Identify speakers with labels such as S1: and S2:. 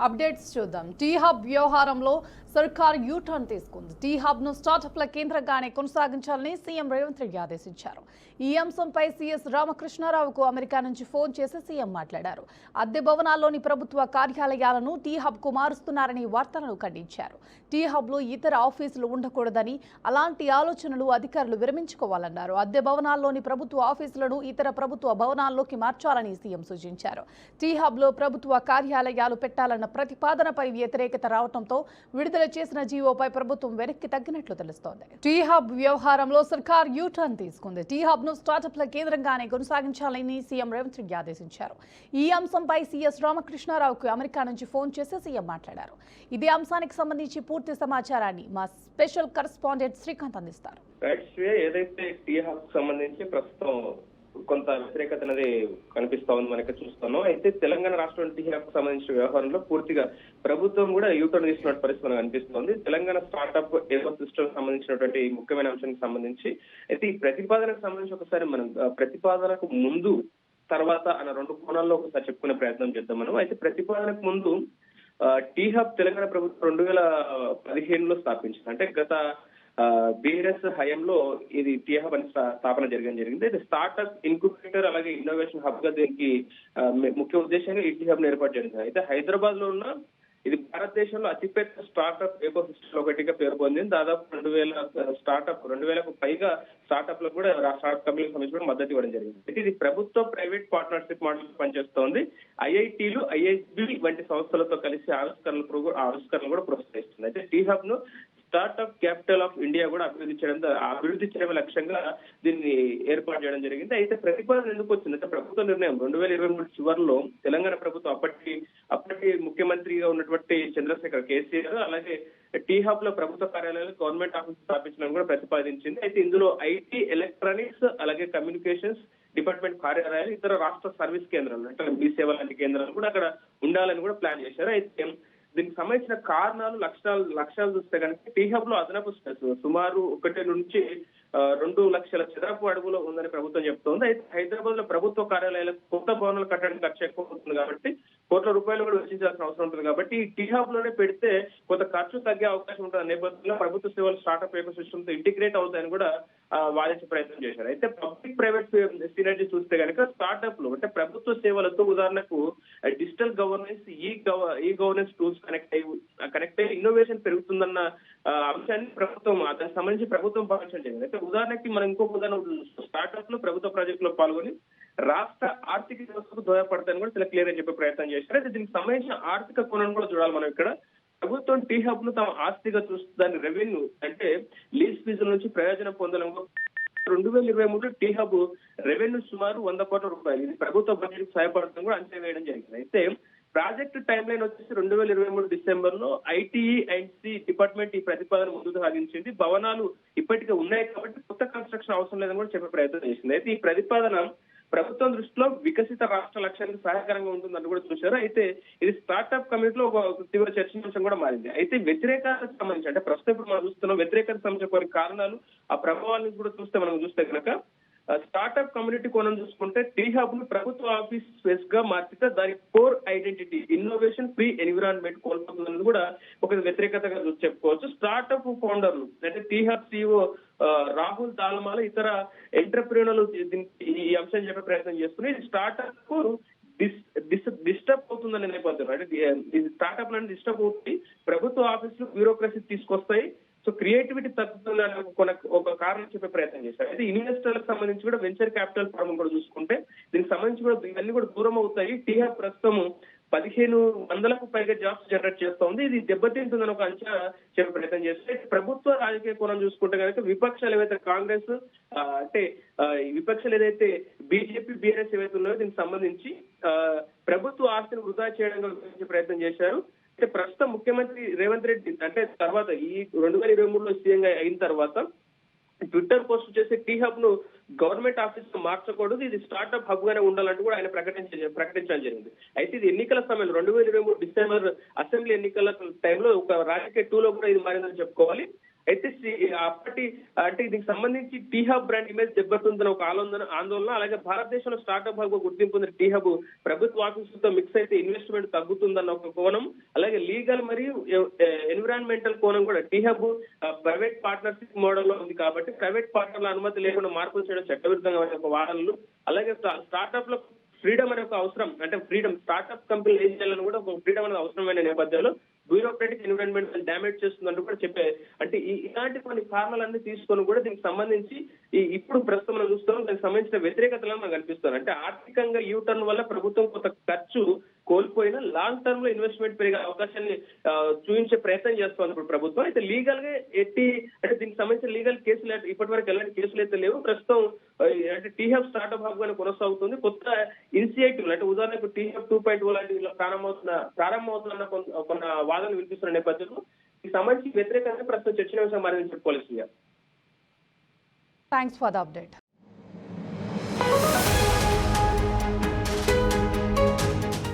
S1: Updates చూద్దాం. Tea hub వ్యవహారంలో సర్కార్ యూటర్న్ తీసుకుంది. టీ హబ్ ను స్టార్టప్ల కేంద్రంగానే కొనసాగించాలని సీఎం రేవంత్ రెడ్డి ఆదేశించారు. ఈ అంశంపై సీఎస్ రామకృష్ణారావుకు అమెరికా నుంచి ఫోన్ చేసి సీఎం మాట్లాడారు. అద్దె భవనాల్లోని ప్రభుత్వ కార్యాలయాలను టీ హబ్ కు మారుస్తున్నారని వార్తలను ఖండించారు. టీ హబ్ లో ఇతర ఆఫీసులు ఉండకూడదని, అలాంటి ఆలోచనలు అధికారులు విరమించుకోవాలన్నారు. అద్దె భవనాల్లోని ప్రభుత్వ ఆఫీసులను ఇతర ప్రభుత్వ భవనాల్లోకి మార్చాలని సీఎం సూచించారు. టీ హబ్ లో ప్రభుత్వ కార్యాలయాలు పెట్టాలన్న ప్రతిపాదనపై వ్యతిరేకత రావడంతో విడుదల చేసిన జీవోపై ప్రభుత్వం వెనక్కి తగ్గినట్లు తెలుస్తోంది. టీ హబ్ వ్యవహారంలో సర్కార్ యూటర్న్ తీసుకుంది. టీ హబ్ ను స్టార్టప్ల కేంద్రంగానే కొనసాగించాలని సీఎం రేవంత్ రెడ్డి ఆదేశించారు. ఈ అంశంపై సీఎస్ రామకృష్ణారావుకు అమెరికా నుంచి ఫోన్ చేసి సీఎం మాట్లాడారు. ఇదే అంశానికి సంబంధించి పూర్తి సమాచారాన్ని మా స్పెషల్ కరెస్పాండెంట్ శ్రీకాంత్ అందిస్తారు.
S2: ఏదైతే టీ హబ్ సంబంధించి ప్రస్తుతం కొంత వ్యతిరేకత అనేది కనిపిస్తా ఉంది, మనకి చూస్తున్నాం. అయితే తెలంగాణ రాష్ట్రం టీ హబ్ సంబంధించిన వ్యవహారంలో పూర్తిగా ప్రభుత్వం కూడా యూటర్న్ తీసుకున్న పరిస్థితి మనకు కనిపిస్తోంది. తెలంగాణ స్టార్ట్అప్ ఎకో సిస్టమ్ సంబంధించినటువంటి ముఖ్యమైన అంశానికి సంబంధించి అయితే ఈ ప్రతిపాదనకు సంబంధించి ఒకసారి మనం ప్రతిపాదనకు ముందు తర్వాత అన్న రెండు కోణాల్లో ఒకసారి చెప్పుకునే ప్రయత్నం చేద్దాం మనం. అయితే ప్రతిపాదనకు ముందు టీ హబ్ తెలంగాణ ప్రభుత్వం 2015లో స్థాపించింది. అంటే గత బీఆర్ఎస్ హయాంలో ఇది టీ హబ్ అని స్థాపన జరిగింది. ఇది స్టార్ట్అప్ ఇన్క్యుబేటర్ అలాగే ఇన్నోవేషన్ హబ్ గా దీనికి ముఖ్య ఉద్దేశంగా ఈ టీ హబ్ ను ఏర్పాటు జరిగింది. అయితే హైదరాబాద్ లో ఉన్న ఇది భారతదేశంలో అతిపెద్ద స్టార్ట్అప్ ఎకో సిస్టమ్ ఒకటిగా పేరు పొందింది. దాదాపు 2000కు పైగా స్టార్ట్అప్ లకు కూడా స్టార్ట్అప్ కంపెనీలకు సంబంధించి మద్దతు ఇవ్వడం జరిగింది. అయితే ఇది ప్రభుత్వ ప్రైవేట్ పార్ట్నర్షిప్ మోడల్ పనిచేస్తోంది. ఐఐటీలు, ఐఐబి వంటి సంస్థలతో కలిసి ఆవిష్కరణలు కూడా ప్రోత్సహిస్తుంది. అయితే టీ హబ్ ను స్టార్ట్అప్ క్యాపిటల్ ఆఫ్ ఇండియా కూడా అభివృద్ధి చేయడం లక్ష్యంగా దీన్ని ఏర్పాటు చేయడం జరిగింది. అయితే ప్రతిపాదన ఎందుకు వచ్చింది అంటే ప్రభుత్వ నిర్ణయం 2023 చివరిలో తెలంగాణ ప్రభుత్వం అప్పటి ముఖ్యమంత్రిగా ఉన్నటువంటి చంద్రశేఖర్ కేసీఆర్ అలాగే టీ హబ్ లో ప్రభుత్వ కార్యాలయాలు గవర్నమెంట్ ఆఫీస్ స్థాపించడం కూడా ప్రతిపాదించింది. అయితే ఇందులో ఐటీ, ఎలక్ట్రానిక్స్ అలాగే కమ్యూనికేషన్స్ డిపార్ట్మెంట్ కార్యాలయాలు, ఇతర రాష్ట్ర సర్వీస్ కేంద్రాలు అంటే మీ సేవ లాంటి కేంద్రాలు కూడా అక్కడ ఉండాలని కూడా ప్లాన్ చేశారు. అయితే దీనికి సంబంధించిన కారణాలు, లక్ష్యాలు చూస్తే కనుక టీ హబ్ లో అదనపు స్పేస్ సుమారు 1 నుంచి 2 లక్షల చదరపు అడుగులో ఉందని ప్రభుత్వం చెప్తోంది. అయితే హైదరాబాద్ లో ప్రభుత్వ కార్యాలయాలకు కొత్త భవనాలు కట్టడానికి ఖర్చు ఎక్కువ అవుతుంది కాబట్టి కోట్ల రూపాయలు కూడా వెచ్చించాల్సిన అవసరం ఉంటుంది. కాబట్టి ఈ టీ హబ్ లోనే పెడితే కొంత ఖర్చు తగ్గే అవకాశం ఉంటుంది నేపథ్యంలో ప్రభుత్వ సేవలు స్టార్ట్అప్ ఎకో సిస్టమ్ తో ఇంటిగ్రేట్ అవుతాయని కూడా వాదించే ప్రయత్నం చేశారు. అయితే పబ్లిక్ ప్రైవేట్ సినర్జీ చూస్తే కనుక స్టార్ట్అప్ లో అంటే ప్రభుత్వ సేవలతో ఉదాహరణకు digital governance, e governance tools connect అయ్యి ఇన్నోవేషన్ పెరుగుతుందన్న అంశాన్ని దానికి సంబంధించి ప్రభుత్వం భావించడం జరిగింది. అయితే ఉదాహరణకి మనం ఇంకొక ఉదాహరణ స్టార్ట్అప్ లో ప్రభుత్వ ప్రాజెక్టులో పాల్గొని రాష్ట్ర ఆర్థిక వ్యవస్థకు దోహదపడతాయని కూడా చాలా క్లియర్ గా చెప్పే ప్రయత్నం చేశారు. అయితే దీనికి సంబంధించిన ఆర్థిక కోణం కూడా చూడాలి మనం ఇక్కడ. ప్రభుత్వం టీ హబ్ ను తమ ఆస్తిగా చూస్తూ దాని రెవెన్యూ అంటే లీజ్ ఫీజుల నుంచి ప్రయోజనం పొందడం 2023 టీ హబ్ రెవెన్యూ సుమారు 100 కోట్ల రూపాయలు. ఇది ప్రభుత్వ బడ్జెట్ కు సహాయపడుతుంది కూడా అంచనా వేయడం జరిగింది. అయితే ప్రాజెక్టు టైం లైన్ వచ్చేసి 2023 డిసెంబర్ లో ఐటీఈ అండ్ సి డిపార్ట్మెంట్ ఈ ప్రతిపాదన ముందుకు సాగించింది. భవనాలు ఇప్పటికే ఉన్నాయి కాబట్టి కొత్త కన్స్ట్రక్షన్ అవసరం లేదని కూడా చెప్పే ప్రయత్నం చేసింది. అయితే ఈ ప్రతిపాదన ప్రభుత్వం దృష్టిలో వికసిత రాష్ట్ర లక్ష్యానికి సహాయకరంగా ఉంటుందని కూడా చూశారు. అయితే ఇది స్టార్ట్అప్ కమిటీలో ఒక తీవ్ర చర్చనీయాంశం కూడా మారింది. అయితే వ్యతిరేకతకు సంబంధించి అంటే ప్రస్తుతం ఇప్పుడు మనం చూస్తున్నాం వ్యతిరేకతకు సంబంధించిన కొన్ని కారణాలు, ఆ ప్రభావాలను కూడా చూస్తే కనుక స్టార్ట్అప్ కమ్యూనిటీ కోణం చూసుకుంటే టీ హబ్ ను ప్రభుత్వ ఆఫీస్ స్పేస్ గా మార్చితే దాని core identity innovation free environment కోల్పోతుందని కూడా ఒక వ్యతిరేకతగా చెప్పుకోవచ్చు. స్టార్ట్అప్ ఫౌండర్లు అంటే T hub CEO Rahul Dalmala ఇతర ఎంటర్ప్రీనర్లు ఈ అంశం చెప్పే ప్రయత్నం చేస్తున్నారు. ఇది స్టార్ట్అప్ కు డిస్టర్బ్ అవుతుందనే నేపథ్యంలో అంటే ఇది స్టార్ట్అప్ లను డిస్టర్బ్ అవుతుంది, ప్రభుత్వ ఆఫీసులు బ్యూరోక్రసీ తీసుకొస్తాయి, సో క్రియేటివిటీ తగ్గుతుందని ఒక కారణం చెప్పే ప్రయత్నం చేశారు. అయితే ఇన్వెస్టర్లకు సంబంధించి కూడా వెంచర్ క్యాపిటల్ ఫార్మ్ కూడా చూసుకుంటే దీనికి సంబంధించి కూడా ఇవన్నీ కూడా దూరం అవుతాయి. టీ హబ్ ప్రస్తుతం 1500కు పైగా జాబ్స్ జనరేట్ చేస్తోంది. ఇది దెబ్బతింటుందని ఒక అంచనా చెప్పే ప్రయత్నం చేస్తే ప్రభుత్వ రాజకీయ కోణం చూసుకుంటే కనుక విపక్షాలు ఏవైతే కాంగ్రెస్ అంటే విపక్షాలు ఏదైతే బీజేపీ, బీఆర్ఎస్ ఏవైతే ఉన్నాయో దీనికి సంబంధించి ప్రభుత్వ ఆస్తిని వృధా చేయడానికి ప్రయత్నం చేశారు. అంటే ప్రస్తుతం ముఖ్యమంత్రి రేవంత్ రెడ్డి అంటే తర్వాత ఈ 2023లో సీఎంగా అయిన తర్వాత ట్విట్టర్ పోస్ట్ చేసే టీ హబ్ ను గవర్నమెంట్ ఆఫీస్ ను మార్చకూడదు, ఇది స్టార్ట్అప్ హబ్ గానే ఉండాలంటూ కూడా ఆయన ప్రకటించడం జరిగింది. అయితే ఇది ఎన్నికల సమయంలో 2023 డిసెంబర్ అసెంబ్లీ ఎన్నికల టైంలో ఒక రాజకీయ టూలో కూడా ఇది మారిందని చెప్పుకోవాలి. అయితే అప్పటి అంటే దీనికి సంబంధించి టీ హబ్ బ్రాండ్ ఇమేజ్ దెబ్బతుందని ఒక ఆందోళన, అలాగే భారతదేశంలో స్టార్ట్అప్ హబ్ గుర్తింపు పొందిన టీ హబ్ ప్రభుత్వ ఆఫీసులతో మిక్స్ అయితే ఇన్వెస్ట్మెంట్ తగ్గుతుందన్న ఒక కోణం, అలాగే లీగల్ మరియు ఎన్విరాన్మెంటల్ కోణం కూడా. T Hub private partnership model లో ఉంది కాబట్టి ప్రైవేట్ పార్ట్నర్ల అనుమతి లేకుండా మార్పులు చేయడం చట్టవిరుద్ధంగా ఒక వాదనలు, అలాగే స్టార్ట్అప్ లో ఫ్రీడమ్ అనే ఒక అవసరం, అంటే ఫ్రీడమ్ స్టార్ట్అప్ కంపెనీలు ఏం చేయాలని కూడా ఒక ఫ్రీడమ్ అనేది అవసరమైన నేపథ్యంలో బ్యూరోక్రాటిక్ ఎన్విరాన్మెంట్ డ్యామేజ్ చేస్తుందంటూ కూడా చెప్పే, అంటే ఇలాంటి కొన్ని కారణాలన్నీ తీసుకొని కూడా దీనికి సంబంధించి ఇప్పుడు ప్రస్తుతం మనం చూస్తాం దానికి సంబంధించిన వ్యతిరేకతలను మనకు కనిపిస్తుంది. అంటే ఆర్థికంగా యూటర్న్ వల్ల ప్రభుత్వం కొంత ఖర్చు కోల్పోయినా లాంగ్ టర్మ్ లో ఇన్వెస్ట్మెంట్ పెరిగే అవకాశాన్ని చూపించే ప్రయత్నం చేస్తోంది ఇప్పుడు ప్రభుత్వం. అయితే లీగల్ గా అంటే దీనికి సంబంధించిన లీగల్ కేసులు ఇప్పటి వరకు ఎలాంటి కేసులు అయితే లేవు. ప్రస్తుతం అంటే టీ హబ్ స్టార్ట్అప్ హబ్ గానే కొనసాగుతుంది. కొత్త ఇనిషియేటివ్ అంటే ఉదాహరణకు టీ హబ్ 2.0 లాంటి ప్రారంభమవుతున్న కొన్ని వాదనలు వినిపిస్తున్న నేపథ్యంలో ఈ సంబంధించి వ్యతిరేకంగా ప్రస్తుతం చర్చనీయాంశం మారిందని చెప్పుకోవాలి.
S1: Thanks for the update.